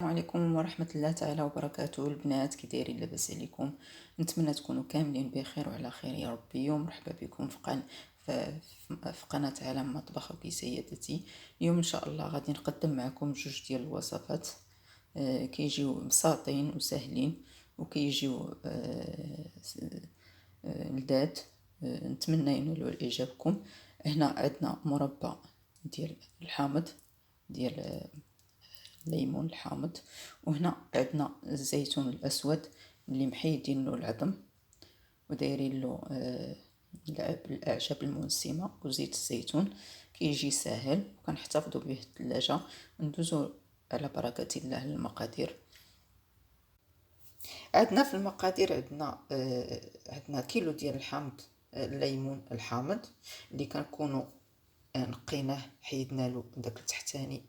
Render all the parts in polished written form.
السلام عليكم ورحمة الله تعالى وبركاته. البنات كي دايرين؟ لاباس عليكم؟ نتمنى تكونوا كاملين بخير وعلى خير يا ربي. ومرحبا بكم في قناة عالم مطبخ وكي سيدتي. اليوم ان شاء الله غادي نقدم معكم جوج ديال الوصفات كيجيو بساطين وسهلين وكيجيو لذات. نتمنى ينولوا اعجابكم. هنا عندنا مربى ديال الحامض ديال الليمون الحامض، وهنا عندنا الزيتون الاسود اللي محيدين له العظم ودايرين له الاعشاب المنسمه وزيت الزيتون. كيجي ساهل وكنحتفظوا به في الثلاجه. ندوزو على بركه الله المقادير. عندنا في المقادير عندنا كيلو ديال الحامض، الليمون الحامض اللي كنكونوا نقيناه، حيدنا له داك التحتاني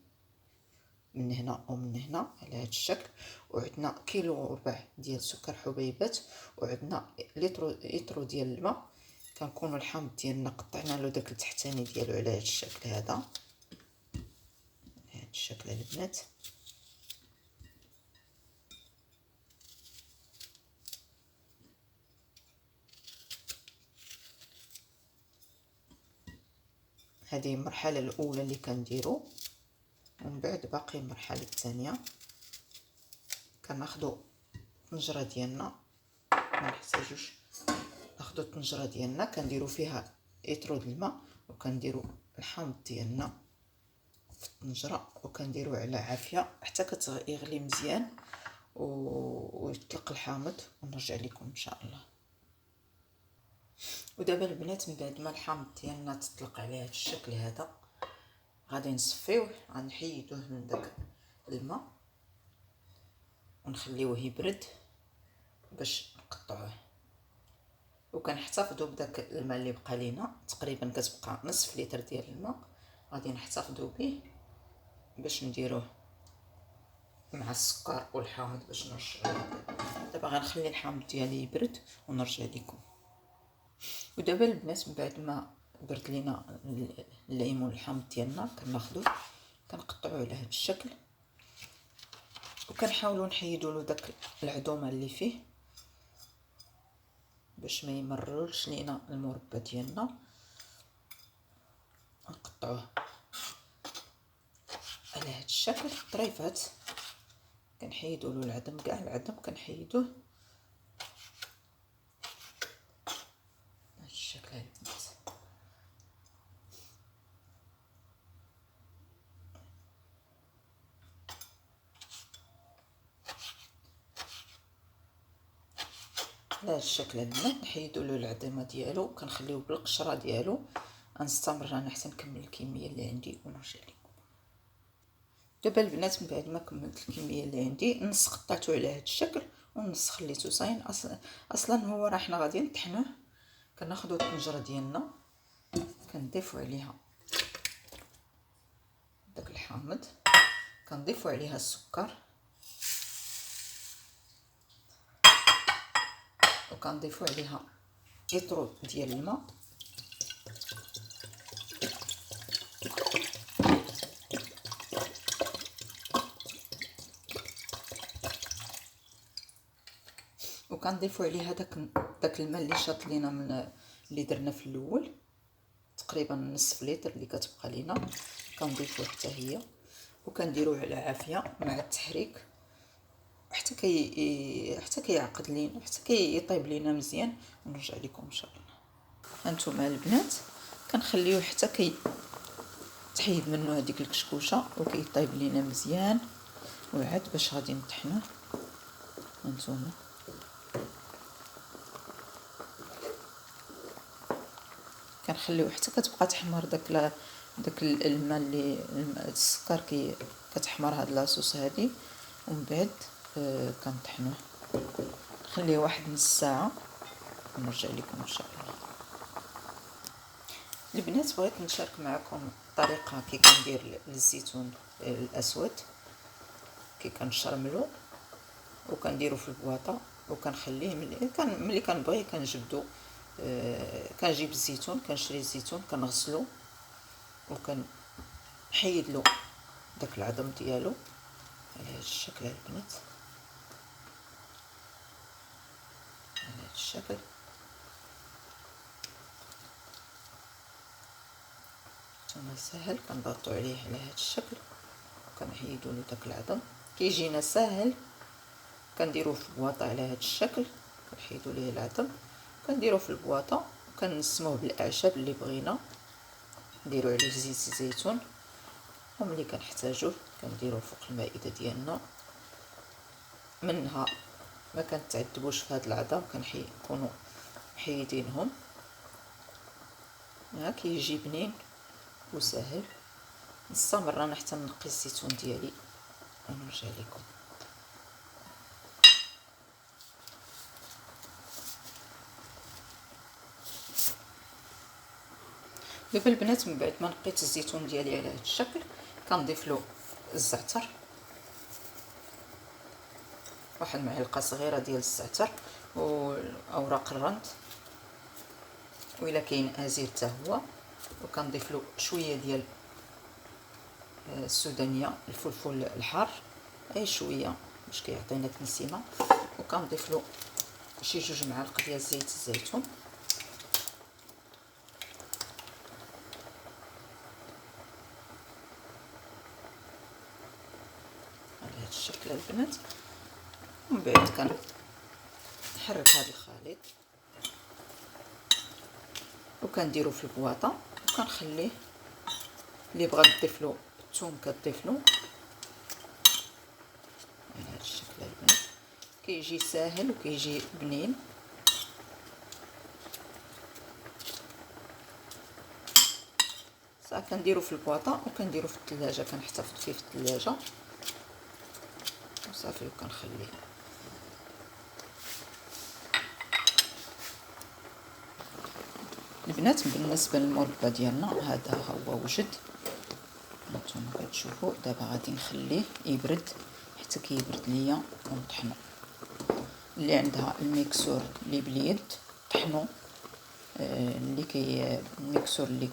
من هنا ومن هنا على هذا الشكل. وعندنا كيلو وربع ديال سكر حبيبات، وعندنا لتر ديال الماء. كنكونوا الحامض ديالنا قطعنا له داك التحتاني ديالو على هذا الشكل، هذا الشكل البنات. هذه المرحله الاولى اللي كنديرو، ومن بعد باقي المرحله الثانيه كناخذوا الطنجره ديالنا. ما نحتاجوش ناخذوا الطنجره ديالنا، كنديروا فيها لتر د الماء وكنديروا الحامض ديالنا في الطنجره وكنديروا على عافيه حتى كيغلي مزيان ويطلق الحامض، ونرجع لكم ان شاء الله. ودابا البنات من بعد ما الحامض ديالنا تطلق على هذا الشكل هذا، غادي نصفيوه، غنحيدوه من داك الماء ونخليوه يبرد باش نقطعوه. وكنحتفظوا بداك الماء اللي بقى لينا، تقريبا كتبقى نصف لتر ديال الماء، غادي نحتفظوا به باش نديروه مع السكر والحامض باش نرشعوه. دابا غنخلي الحامض ديالي يبرد ونرجع لكم. ودابا البنات من بعد ما برد لينا الليمون الحامض ديالنا، كناخذوه كنقطعوه على هذا الشكل وكنحاولوا نحيدوا له داك العظومه اللي فيه باش ما يمررش لينا المربى ديالنا. نقطعوه على هذا الشكل طريفات، كنحيدوا له العظم، كاع العظم كنحيدوه بهذا الشكل هذا. على هذا الشكل هذا نحيدوا له العظيمه ديالو، كنخليوه بالقشره ديالو. غنستمر انا حتى نكمل الكميه اللي عندي ونرجع لكم. دابا البنات من بعد ما كملت الكميه اللي عندي، نص قطعته على هذا الشكل ونص خليته صاين. اصلا هو راه حنا غادي نطحنوه. كناخذوا الطنجره ديالنا كنضيفوا عليها داك الحامض، كنضيفوا عليها السكر، وكنضيفوا عليها لتر ديال الماء، وكنضيفوا عليها داك الماء اللي شاط لينا من اللي درنا في الاول، تقريبا نصف لتر اللي كتبقى لينا، كنضيفوه حتى هي وكنديروه على عافيه مع التحريك حتى كيعقد لينا، حتى كيطيب لينا مزيان، ونرجع لكم ان شاء الله. هانتوما البنات كنخليوه حتى تحيد منه هذيك الكشكوشه وكيطيب لينا مزيان. وعاد باش غادي نطحنوه. هانتوما كنخليوه حتى كتبقى تحمر داك الماء اللي السكر كتحمر هاد لاصوص هادي. ومن بعد كنطحنوه، نخليه واحد نص ساعه ونرجع لكم ان شاء الله. البنات بغيت نشارك معكم الطريقه كي كندير الزيتون الاسود، كي كنشرملو وكنديرو في البواطه وكنخليه ملي كنبغي كنجبدو. كنجيب الزيتون، كنشري الزيتون كنغسلو وكنحيد له داك العظم ديالو على هذا الشكل البنات، على هذا الشكل. ثم ساهل كنضغطوا عليه على هذا الشكل وكنحيدوا له داك العظم. كيجينا ساهل كنديروه في البواطه على هذا الشكل، كنحيدوا ليه العظم كنديروه في البواطه وكنسموه بالاعشاب اللي بغينا. نديروا عليه زيت الزيتون، وملي كنحتاجوه كنديروه فوق المائده ديالنا. منها ما كنتعذبوش في هذا العظم، كنكونوا محيدينهم. كيجي بنين وسهل. نستمر انا حتى نقي الزيتون ديالي ونرجع لكم. دابا البنات من بعد ما نقيت الزيتون ديالي على هذا الشكل كنضيف له الزعتر، واحد المعلقه صغيره ديال الزعتر واوراق الرند، وإلا كاين ازير حتى هو. وكنضيف له شويه ديال السودانيه، الفلفل الحار، اي شويه باش كيعطينا تنسيمه. وكنضيف له شي 2 معالق ديال زيت الزيتون. على هذا الشكل البنات. ومن بعد كنحرك هذا الخليط وكنديرو في البواطه وكنخليه. اللي بغى تضيف له الثوم كتضيف له على هذا الشكل البنات. كيجي ساهل وكيجي بنين. صافي كنديرو في البواطه وكنديرو في الثلاجه، كنحتفظ فيه في الثلاجه وصافي. وكنخليه البنات. بالنسبه للمربى ديالنا هذا هو وجد، هانتوما كتشوفوا. دابا غادي نخليه يبرد حتى كيبرد ليا ونطحنو. اللي عندها الميكسور اللي باليد طحنو، الميكسور اللي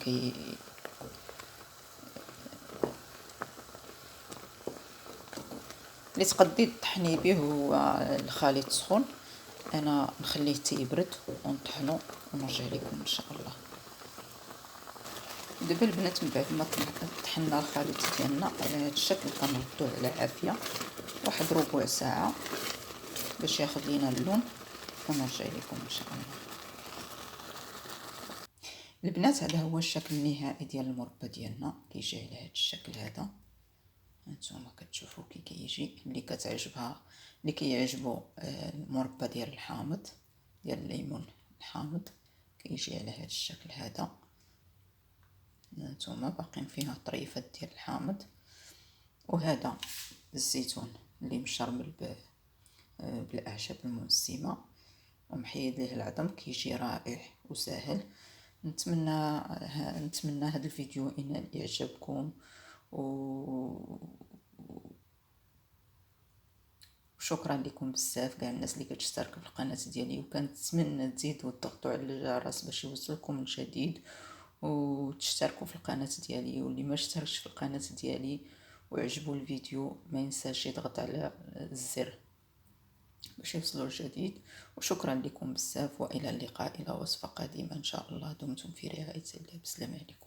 تقدي تطحني به هو الخليط سخون. انا نخليه تيبرد ونطحنو ونرجع لكم ان شاء الله. دابا البنات من بعد ما طحنا الخليط ديالنا على هذا الشكل كنردوه على عافيه واحد ربع ساعه باش ياخذ لينا اللون ونرجع لكم ان شاء الله. البنات هذا هو الشكل النهائي ديال المربى ديالنا، كيجي على هذا الشكل هذا. هانتوما كتشوفوا كي كيجي. اللي كيعجبو المربى ديال الحامض ديال الليمون الحامض كيجي على هذا الشكل هذا. هانتوما باقين فيها طريفات ديال الحامض. وهذا الزيتون اللي مشرمل بالاعشاب المنسمه ومحيد ليه العظم، كيجي رائع وسهل. نتمنى هذا الفيديو ان يعجبكم وشكرا لكم بزاف كاع الناس اللي كتشتركوا في القناه ديالي، وكنتمنى تزيدوا تضغطوا على الجرس باش يوصلكم الجديد وتشتركوا في القناه ديالي. واللي ما اشتركش في القناه ديالي وعجبوا الفيديو ما ينساش يضغط على الزر باش يوصلوا الجديد. وشكرا لكم بزاف والى اللقاء الى وصفه قادمه ان شاء الله. دمتم في رعايه الله. بسلام عليكم.